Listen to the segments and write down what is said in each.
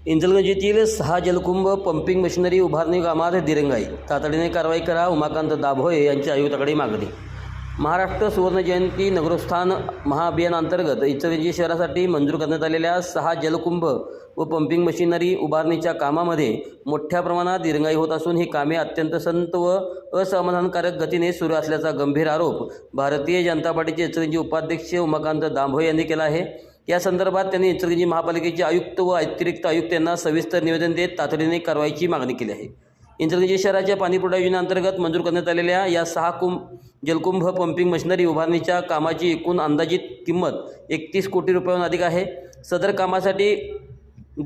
इंचलगंज येथील 6 जलकुंभ pumping machinery उभारणी कामात दिरंगाई, तातडीने कारवाई करा, उमाकांत दाभोळे यांची आयुक्तांकडे मागणी। महाराष्ट्र सुवर्ण जयंती नगरोत्थान महाअभियानांतर्गत इंचलगंज शहरासाठी मंजूर करण्यात आलेल्या 6 जलकुंभ व पंपिंग मशिनरी उभारणीच्या कामामध्ये मोठ्या प्रमाणात दिरंगाई होत असून ही कामे अत्यंत संत व असमाधानकारक गतीने सुरू असल्याचा गंभीर आरोप भारतीय जनता पार्टीचे इंचलगंज उपाध्यक्ष उमाकांत दाभोळे यांनी केला आहे। या संदर्भात त्यांनी इंचलगंज महापालिकेचे आयुक्त व अतिरिक्त आयुक्त यांना सविस्तर निवेदन देत तातडीने कारवाईची मागणी केली आहे। इंचलगंज शहराच्या पाणीपुरवठा योजनेअंतर्गत मंजूर करण्यात आलेल्या या 6 जलकुंभ पंपिंग मशिनरी उभारणीच्या कामाची एकूण अंदाजित किंमत 31 कोटी रुपयांहून अधिक आहे। सदर कामासाठी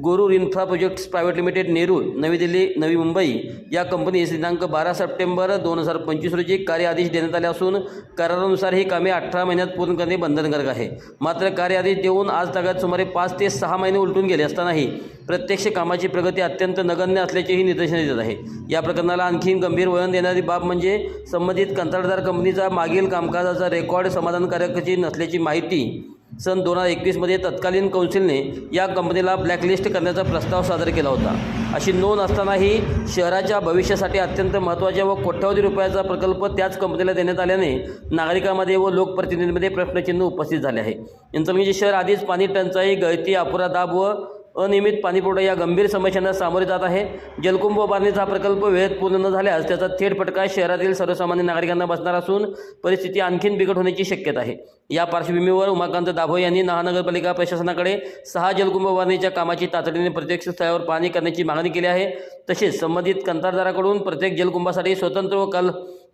Gorur infra projects private limited Nerul Navi Delhi Navi Mumbai या कंपनीस दिनांक 12 सप्टेंबर 2025 रोजी कार्य आदेश देण्यात आले असून करारानुसार ही कामे 18 महिन्यात पूर्ण करणे बंधनकारक आहे। मात्र कार्य आदेश देऊन आज तागात सुमारे 5 ते 6 महिने उलटून गेले असतानाही प्रत्यक्ष कामाची प्रगती अत्यंत नगण्य असल्याचेही निदर्शनास येत आहे। या प्रकरणाला आणखी गंभीर वळण देणारी बाब म्हणजे संबंधित कंत्राटदार कंपनीचा मागील कामकाजाचा रेकॉर्ड समाधानकारक नसल्याची माहिती सन 2021 मध्ये तत्कालीन कौन्सिलने या कंपनीला ब्लॅकलिस्ट करण्याचा प्रस्ताव सादर केला होता। अशी नोंद असतानाही शहराच्या भविष्यासाठी अत्यंत महत्त्वाच्या व कोट्यवधी रुपयाचा प्रकल्प त्याच कंपनीला देण्यात आल्याने नागरिकांमध्ये व लोकप्रतिनिधींमध्ये प्रश्नचिन्ह उपस्थित झाले आहे। इंचलगंज शहर आधीच पाणी टंचाई, गळती, अपुरा दाब व अनियमित पाणीपुरवठा या गंभीर समस्यांना सामोरे जात आहे। जलकुंभ उभारणीचा प्रकल्प वेळेत पूर्ण न झाल्यास त्याचा थेट फटका शहरातील सर्वसामान्य नागरिकांना बसणार असून परिस्थिती आणखीन बिकट होण्याची शक्यता आहे। या पार्श्वभूमीवर उमाकांत दाभोळे यांनी महानगरपालिका प्रशासनाकडे 6 जलकुंभ उभारणीच्या कामाची तातडीने प्रत्यक्ष स्थळावर पाहणी करण्याची मागणी केली आहे। तसेच संबंधित कंत्राटदाराकडून प्रत्येक जलकुंभासाठी स्वतंत्र व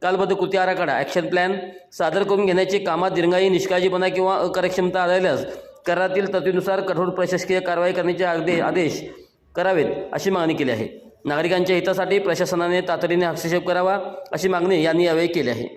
कालबद्ध कृती आराखडा ॲक्शन प्लॅन सादर करून घेण्याचे कामात दिरंगाई, निष्काळजीपणा किंवा अकार्यक्षमता आढळल्यास करारातील तरतुदीनुसार कठोर प्रशासकीय कारवाई करण्याचे आदेश करावेत अशी मागणी केली आहे। नागरिकांच्या हितासाठी प्रशासनाने तातडीने हस्तक्षेप करावा अशी मागणी यांनी यावेळी केली आहे।